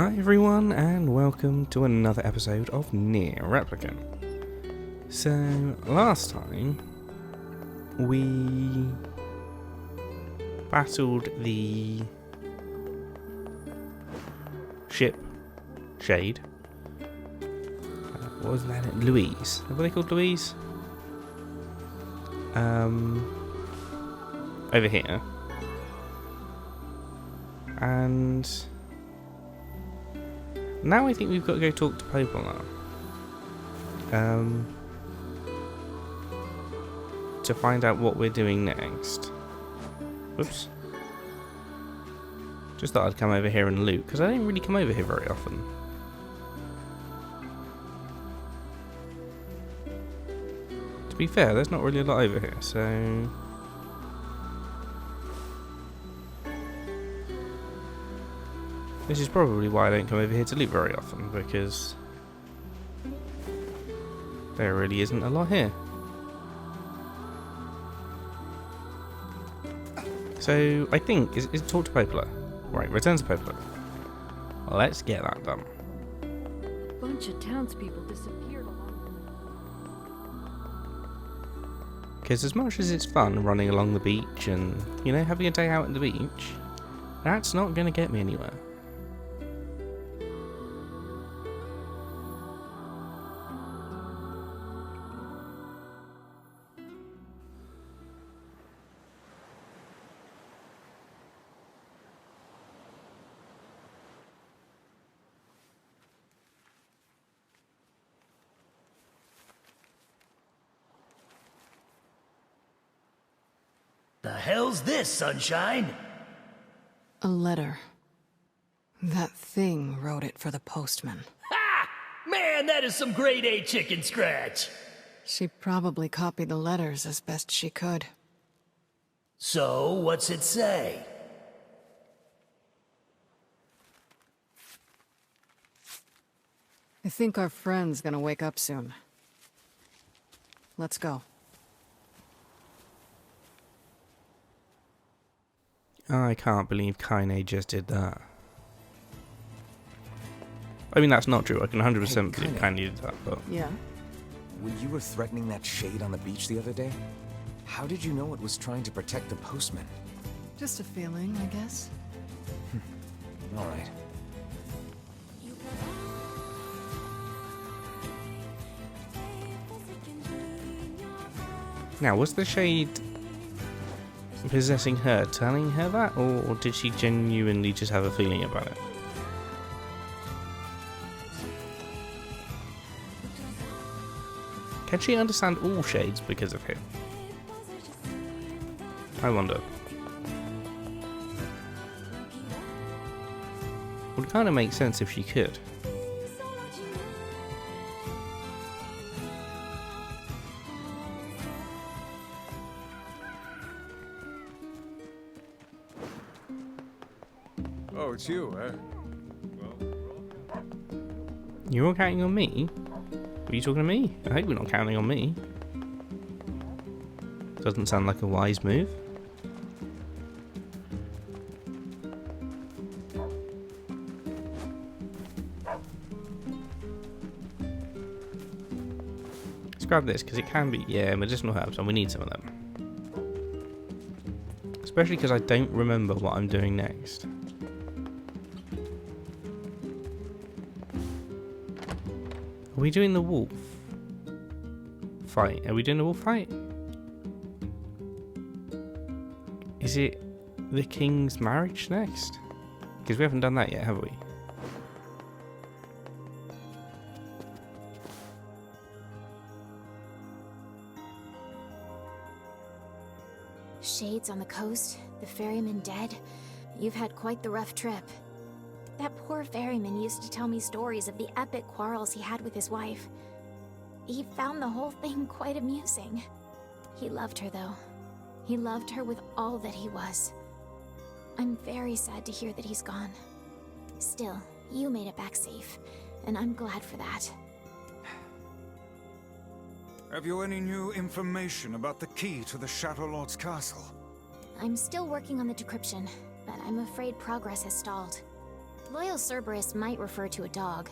Hi everyone, and welcome to another episode of Nier Replicant. So, last time we battled the ship Shade. What was that? Louise. What are they called, Louise? Over here. And now I think we've got to go talk to Poplar now. To find out what we're doing next. Whoops. Just thought I'd come over here and loot, because I don't really come over here very often. To be fair, there's not really a lot over here, so... This is probably why I don't come over here to loot very often, because there really isn't a lot here. So, I think, is talk to Poplar. Right, return to Poplar. Let's get that done. A bunch of townspeople disappeared along. Because as much as it's fun running along the beach and, you know, having a day out at the beach, that's not going to get me anywhere. The hell's this, Sunshine? A letter. That thing wrote it for the postman. Ha! Man, that is some grade A chicken scratch. She probably copied the letters as best she could. So, what's it say? I think our friend's gonna wake up soon. Let's go. I can't believe Kaine just did that. I mean, that's not true. I can 100% believe Kaine did that, but... Yeah? When you were threatening that shade on the beach the other day, how did you know it was trying to protect the postman? Just a feeling, I guess. All right. Now, was the shade possessing her telling her that, or did she genuinely just have a feeling about it? Can she understand all shades because of him? I wonder. Would kind of make sense if she could. Oh, it's you, eh? You're all counting on me? Are you talking to me? I hope you're not counting on me. Doesn't sound like a wise move. Let's grab this, because it can be, yeah, medicinal herbs, and we need some of them. Especially because I don't remember what I'm doing next. Are we doing the wolf fight? Are we doing the wolf fight? Is it the king's marriage next? Because we haven't done that yet, have we? Shades on the coast, the ferryman dead. You've had quite the rough trip. That poor ferryman used to tell me stories of the epic quarrels he had with his wife. He found the whole thing quite amusing. He loved her, though. He loved her with all that he was. I'm very sad to hear that he's gone. Still, you made it back safe, and I'm glad for that. Have you any new information about the key to the Shadow Lord's castle? I'm still working on the decryption, but I'm afraid progress has stalled. Loyal Cerberus might refer to a dog,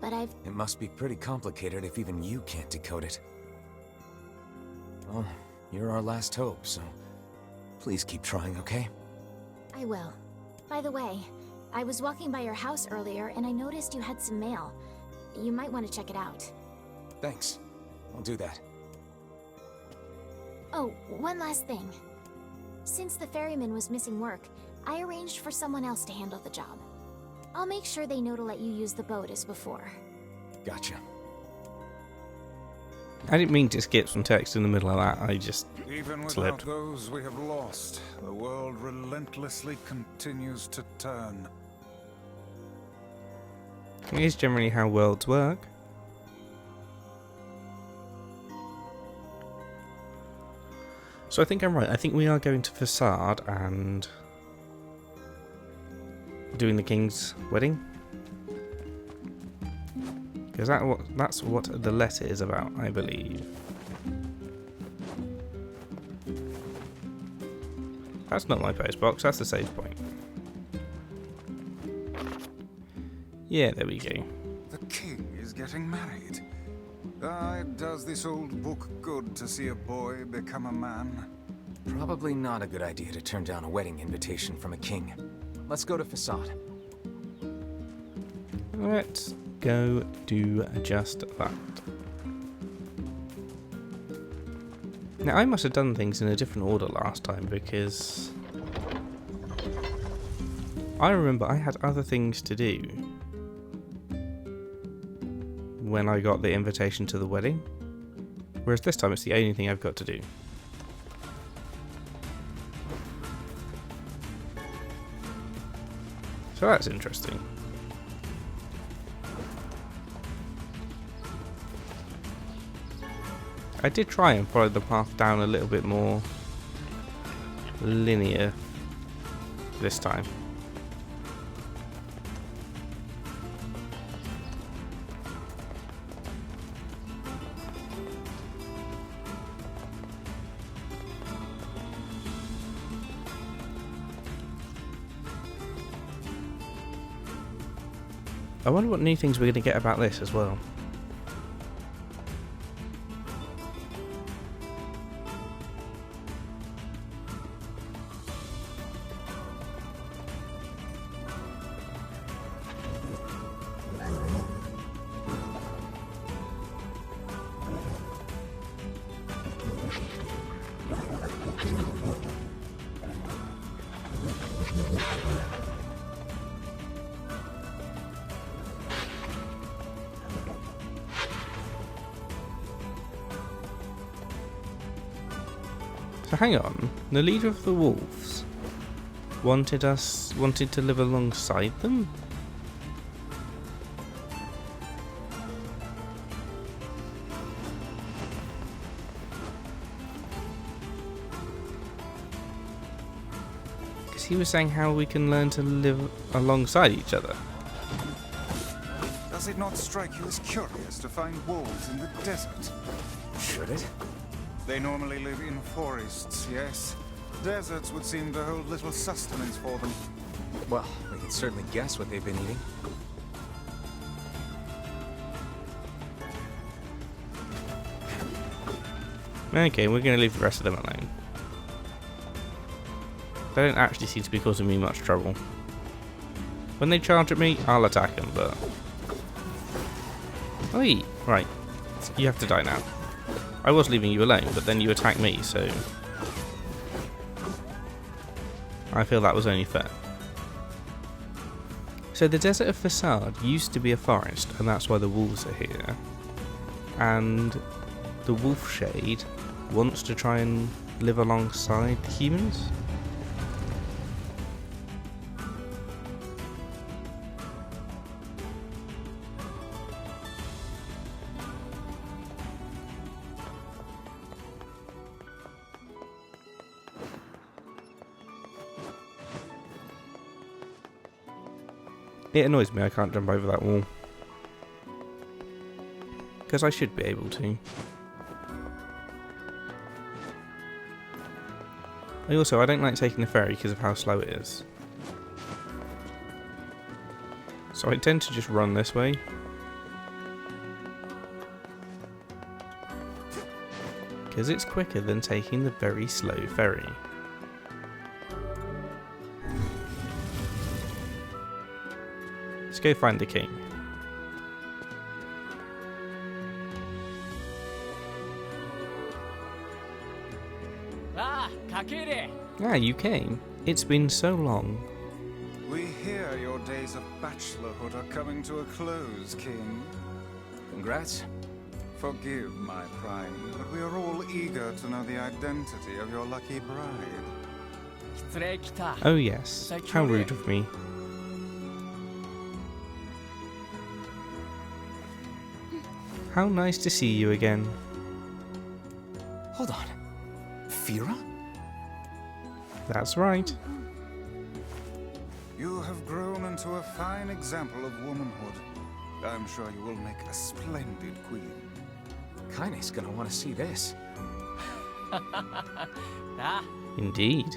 but It must be pretty complicated if even you can't decode it. Well, you're our last hope, so please keep trying, okay? I will. By the way, I was walking by your house earlier and I noticed you had some mail. You might want to check it out. Thanks. I'll do that. Oh, one last thing. Since the ferryman was missing work, I arranged for someone else to handle the job. I'll make sure they know to let you use the boat as before. Gotcha. I didn't mean to skip some text in the middle of that, I just Even without slipped. those we have lost, the world relentlessly continues to turn. It is generally how worlds work. So I think I'm right. I think we are going to Facade and doing the king's wedding. Because that's what the letter is about, I believe. That's not my postbox, that's the save point. Yeah, there we go. The king is getting married. It does this old book good to see a boy become a man. Probably not a good idea to turn down a wedding invitation from a king. Let's go to Facade. Let's go do just that. Now, I must have done things in a different order last time because I remember I had other things to do when I got the invitation to the wedding, whereas this time it's the only thing I've got to do. So that's interesting. I did try and follow the path down a little bit more linear this time. I wonder what new things we're going to get about this as well. So hang on, the leader of the wolves wanted to live alongside them? Because he was saying how we can learn to live alongside each other. Does it not strike you as curious to find wolves in the desert? Should it? They normally live in forests, yes. Deserts would seem to hold little sustenance for them. Well, we can certainly guess what they've been eating. Okay, we're going to leave the rest of them alone. They don't actually seem to be causing me much trouble. When they charge at me, I'll attack them, but... Oi! Right. You have to die now. I was leaving you alone, but then you attacked me, so... I feel that was only fair. So the Desert of Facade used to be a forest, and that's why the wolves are here. And the Wolf Shade wants to try and live alongside the humans? It annoys me I can't jump over that wall. Because I should be able to. I don't like taking the ferry because of how slow it is. So I tend to just run this way. Because it's quicker than taking the very slow ferry. Let's go find the king. Ah, you came. It's been so long. We hear your days of bachelorhood are coming to a close, King. Congrats. Forgive my prying, but we are all eager to know the identity of your lucky bride. Oh yes, how rude of me. How nice to see you again. Hold on. Fira? That's right. You have grown into a fine example of womanhood. I'm sure you will make a splendid queen. Kaine's gonna want to see this. Indeed.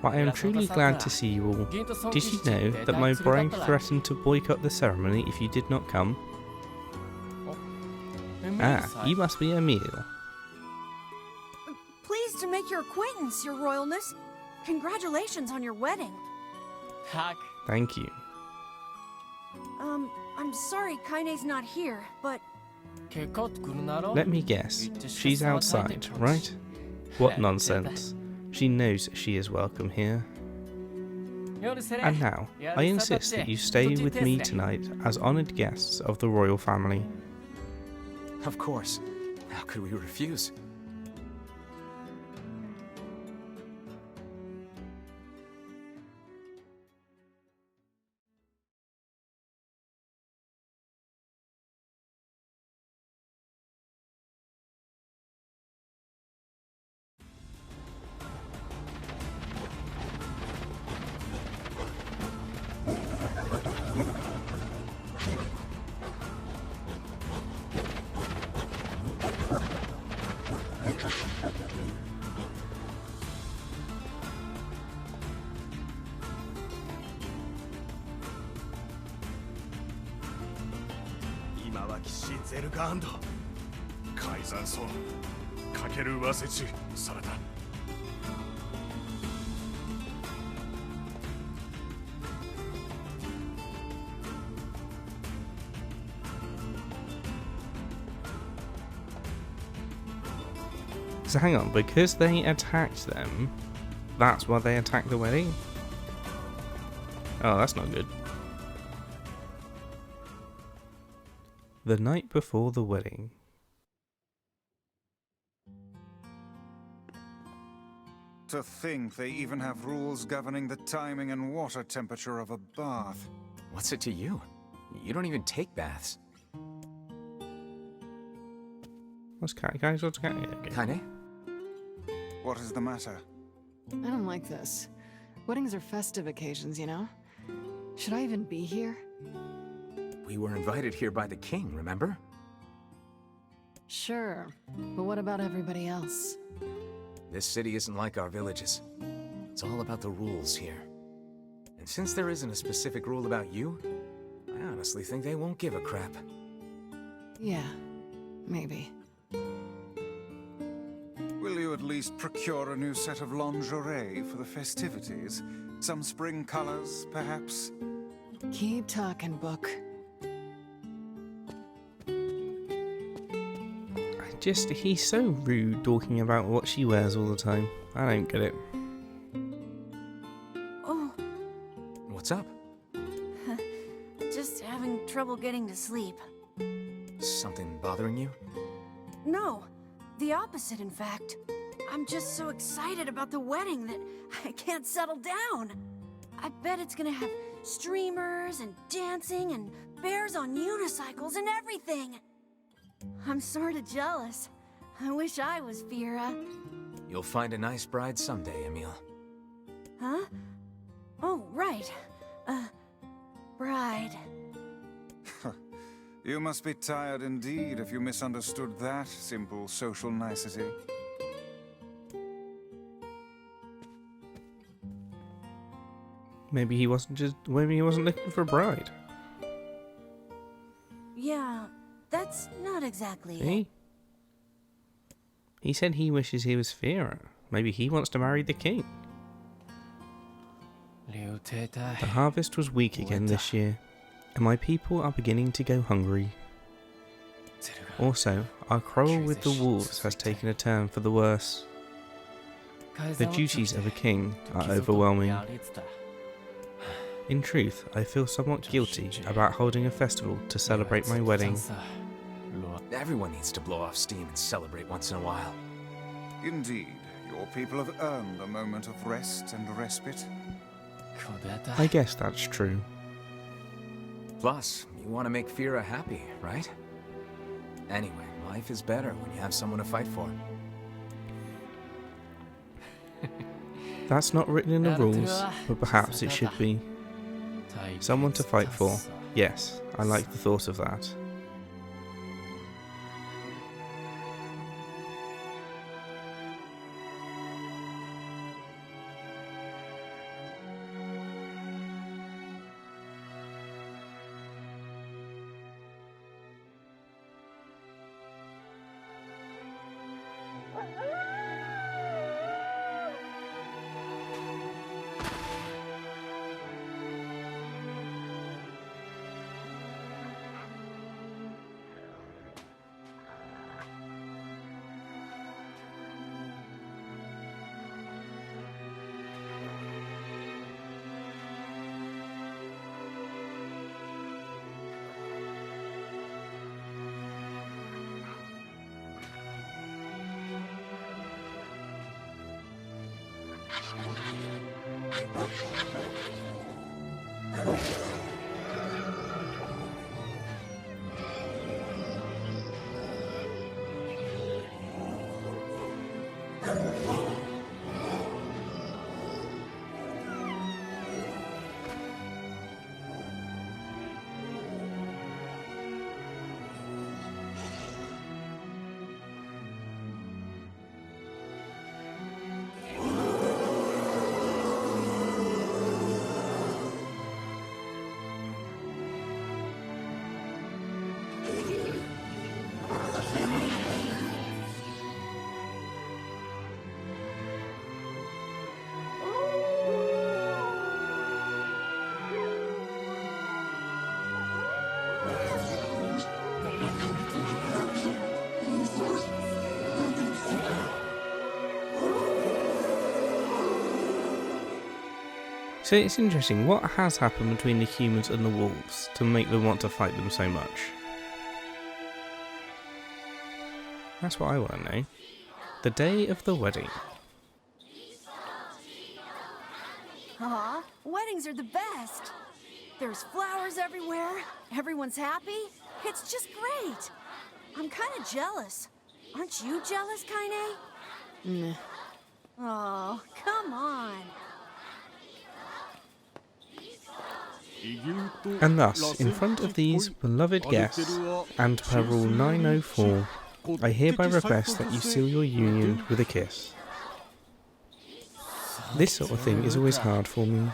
Well, I am truly glad to see you all. Did you know that my bride threatened to boycott the ceremony if you did not come? Ah, you must be Emil. Pleased to make your acquaintance, Your Royalness. Congratulations on your wedding. Thank you. I'm sorry Kaine's not here, but Let me guess. She's outside, right? What nonsense. She knows she is welcome here. And now, I insist that you stay with me tonight as honoured guests of the royal family. Of course. How could we refuse? So hang on, because they attacked them, that's why they attacked the wedding? Oh, that's not good. The night before the wedding. To think they even have rules governing the timing and water temperature of a bath. What's it to you? You don't even take baths. What's guys? What's okay. Kaine? What is the matter? I don't like this. Weddings are festive occasions, you know? Should I even be here? We were invited here by the king, remember? Sure, but what about everybody else? This city isn't like our villages. It's all about the rules here. And since there isn't a specific rule about you, I honestly think they won't give a crap. Yeah, maybe. Will you at least procure a new set of lingerie for the festivities? Some spring colors, perhaps? Keep talking, Book. He's so rude talking about what she wears all the time. I don't get it. oh, What's up? just having trouble getting to sleep. Something bothering you? No, the opposite, in fact. I'm just so excited about the wedding that I can't settle down. I bet it's gonna have streamers and dancing and bears on unicycles and everything. I'm sorta jealous. I wish I was Fira. You'll find a nice bride someday, Emil. Huh? Oh, right. Bride. You must be tired indeed if you misunderstood that simple social nicety. Maybe he wasn't looking for a bride. Yeah, that's not exactly it. See? He said he wishes he was Fira. Maybe he wants to marry the king. The harvest was weak again this year, and my people are beginning to go hungry. Also, our quarrel with the wolves has taken a turn for the worse. The duties of a king are overwhelming. In truth, I feel somewhat guilty about holding a festival to celebrate my wedding. Everyone needs to blow off steam and celebrate once in a while. Indeed, your people have earned a moment of rest and respite. I guess that's true. Plus, you want to make Fira happy, right? Anyway, life is better when you have someone to fight for. That's not written in the rules, but perhaps it should be. Someone to fight for. Yes, I like the thought of that. So it's interesting, what has happened between the humans and the wolves to make them want to fight them so much? That's what I want to know. The day of the wedding. Aw, weddings are the best. There's flowers everywhere. Everyone's happy. It's just great. I'm kind of jealous. Aren't you jealous, Kaine? Nah. Oh, come on. And thus, in front of these beloved guests, and per Rule 904, I hereby request that you seal your union with a kiss. This sort of thing is always hard for me.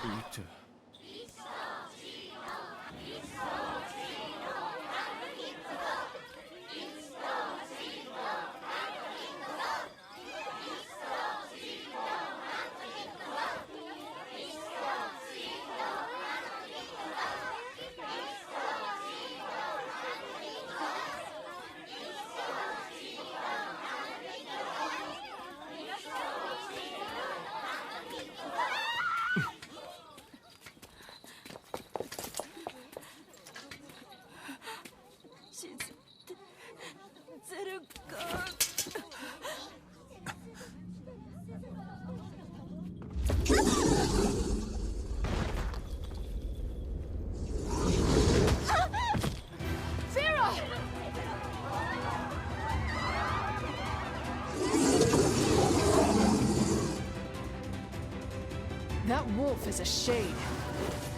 That wolf is a shade.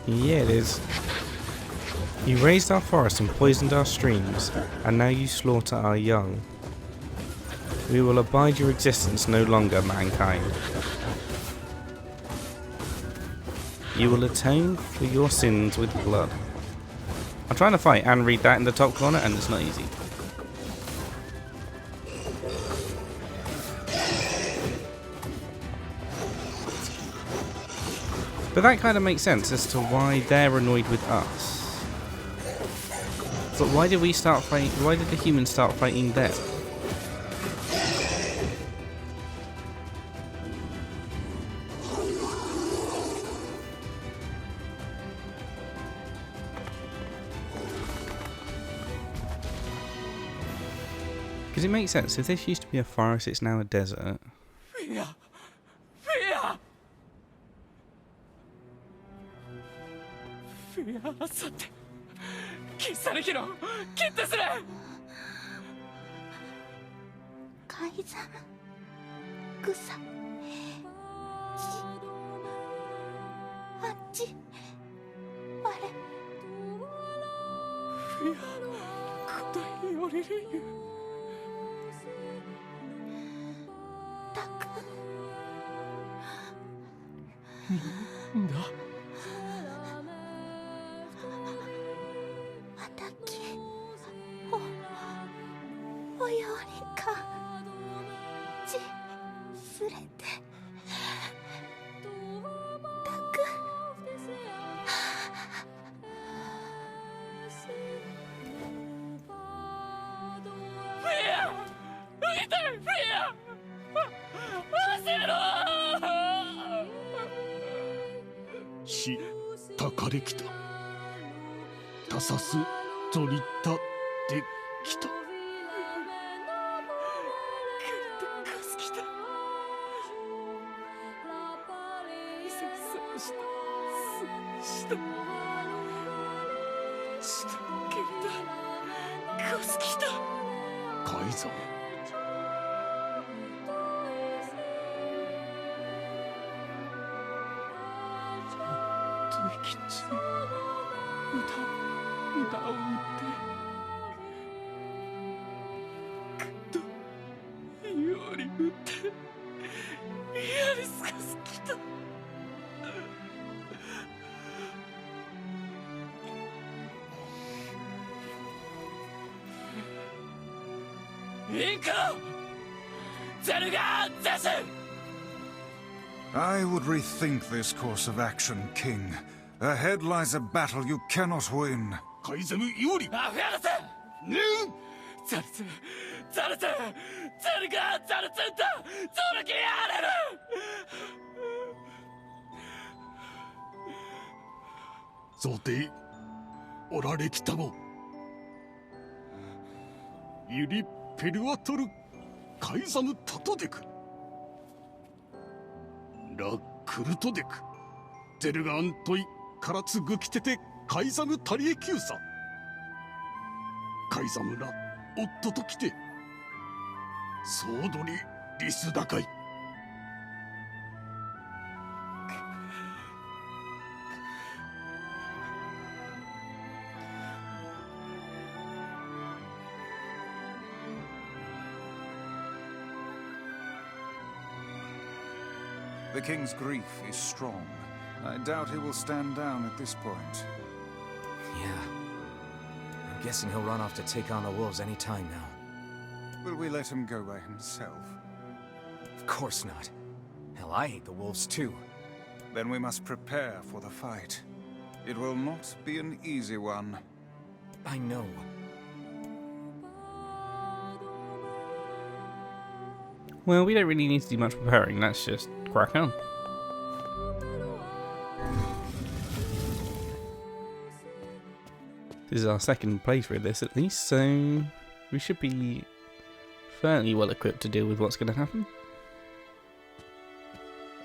Yeah, it is. You raised our forests and poisoned our streams, and now you slaughter our young. We will abide your existence no longer, mankind. You will atone for your sins with blood. I'm trying to fight and read that in the top corner, and it's not easy. But that kind of makes sense as to why they're annoyed with us. But why did we start fighting? Why did the humans start fighting them? Because it makes sense. If this used to be a forest, it's now a desert. Fear! Fear! Fear! さて、切されきの切ってすれ。海山草あっちあれ。Fear! 答えよりるゆ。たくんだ。またきおよりかちすれてたくFear! 見て Fear! 焦ろう。したかれきた。たさすとりたできた。海山。きち歌を歌ってくっとより打ってやりすかすきた。インクゼルガーゼス。 I would rethink this course of action, King. Ahead lies a battle you cannot win. 海山より。アフヤルセン。ザルツザルツゼルガーザルツンだ。ゾルキアレル。そうでおられきたも。ユリペルワトル海山タトデク。ラクルトデクゼルガアントイカラツグキテテカイザムタリエキューサ。カイザムラ夫と来てソードリリスダカイ。The king's grief is strong. I doubt he will stand down at this point. Yeah. I'm guessing he'll run off to take on the wolves any time now. Will we let him go by himself? Of course not. Hell, I hate the wolves too. Then we must prepare for the fight. It will not be an easy one. I know. Well, we don't really need to do much preparing. Let's just crack on. This is our second playthrough of this at least, so we should be fairly well equipped to deal with what's going to happen.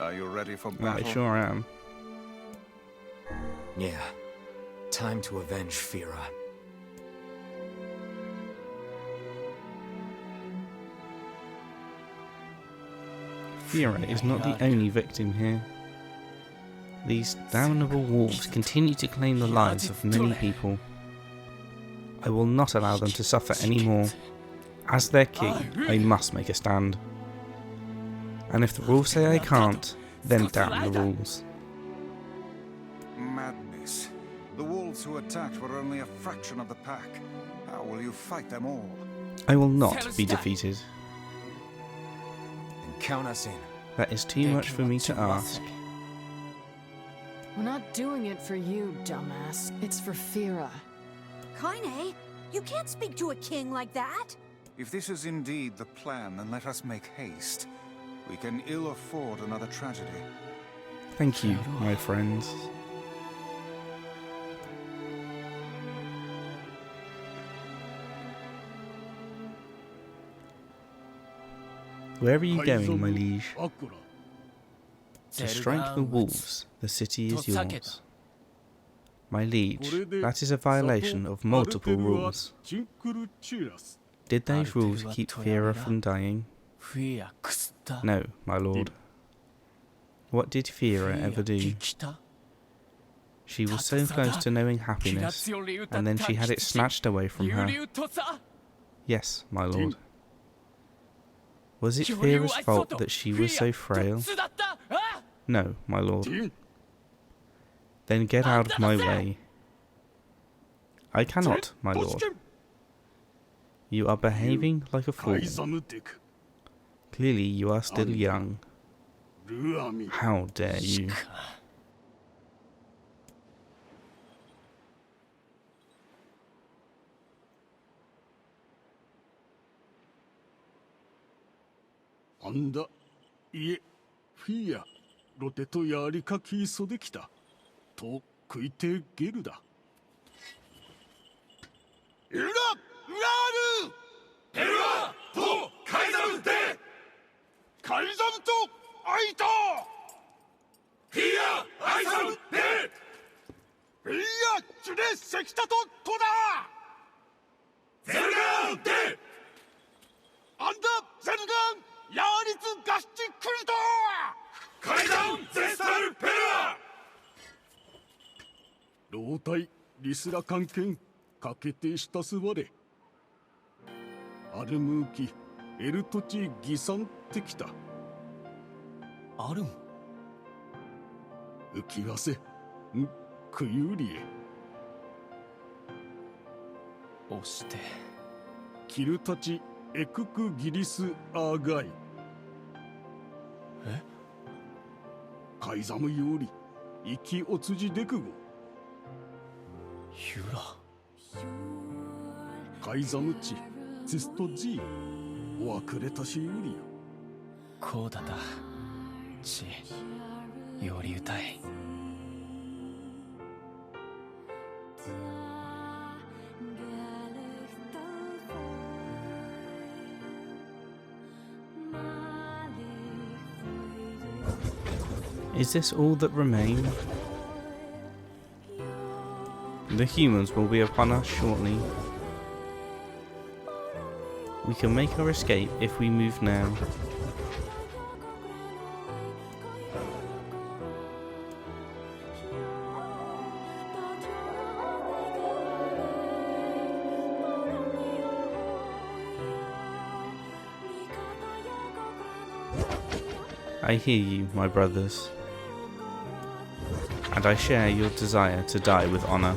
Are you ready for battle? I sure am. Yeah. Time to avenge Fira. Fira is not the only victim here. These damnable wolves continue to claim the lives of many people. I will not allow them to suffer anymore. As their king, I must make a stand. And if the rules say I can't, then damn the rules. rebels who attacked were only a fraction of the pack. How will you fight them all? I will not be defeated. And count us in. That is too much for me to ask. We're not doing it for you, dumbass. It's for Fira. Kaine, you can't speak to a king like that. If this is indeed the plan, then let us make haste. We can ill afford another tragedy. Thank you, my friends. Where are you going, my liege? To strike the wolves, the city is yours. My liege, that is a violation of multiple rules. Did those rules keep Fira from dying? No, my lord. What did Fira ever do? She was so close to knowing happiness, and then she had it snatched away from her. Yes, my lord. Was it Fira's fault that she was so frail? No, my lord. Then get out of my way. I cannot, my lord. You are behaving like a fool. Clearly you are still young. How dare you? Anda, ie, Fia, ロテとやりかき急できた。と食いてゲルだ。エラ、ウラール、エルワとカイザムで、カイザムとアイタ。フィア、アイザムで、フィア、ジュネセキタとトダ。ゼルガンで、アンダゼルガン。 야리ツガシチクリト階段ゼスタルペラ老体リスラ関係かけてしたすわれアルムーキエルトチギサンってきたアルム浮きわせんクユリエ押してキルたちエククギリスアーガイえカイザムより生きおつじでくごユラカイザムチツストジーおわくれたしよりよこうだだちより歌いIs this all that remain? The humans will be upon us shortly. We can make our escape if we move now. I hear you, my brothers. And I share your desire to die with honor.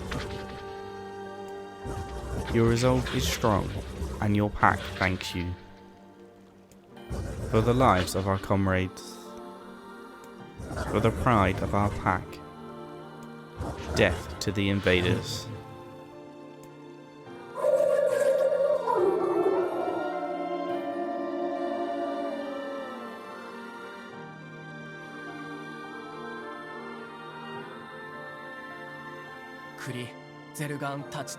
Your resolve is strong, and your pack thanks you. For the lives of our comrades. For the pride of our pack. Death to the invaders.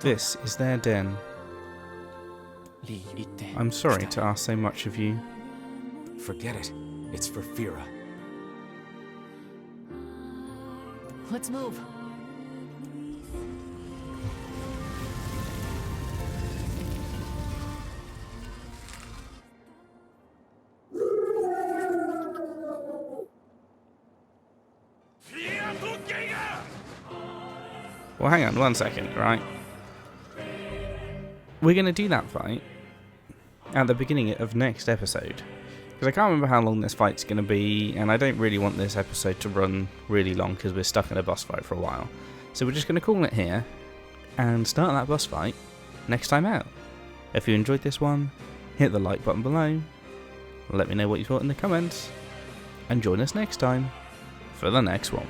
This is their den. I'm sorry to ask so much of you. Forget it. It's for Fira. Let's move. Well, hang on one second, right? We're going to do that fight at the beginning of next episode. Because I can't remember how long this fight's going to be, and I don't really want this episode to run really long because we're stuck in a boss fight for a while. So we're just going to call it here, and start that boss fight next time out. If you enjoyed this one, hit the like button below, let me know what you thought in the comments, and join us next time for the next one.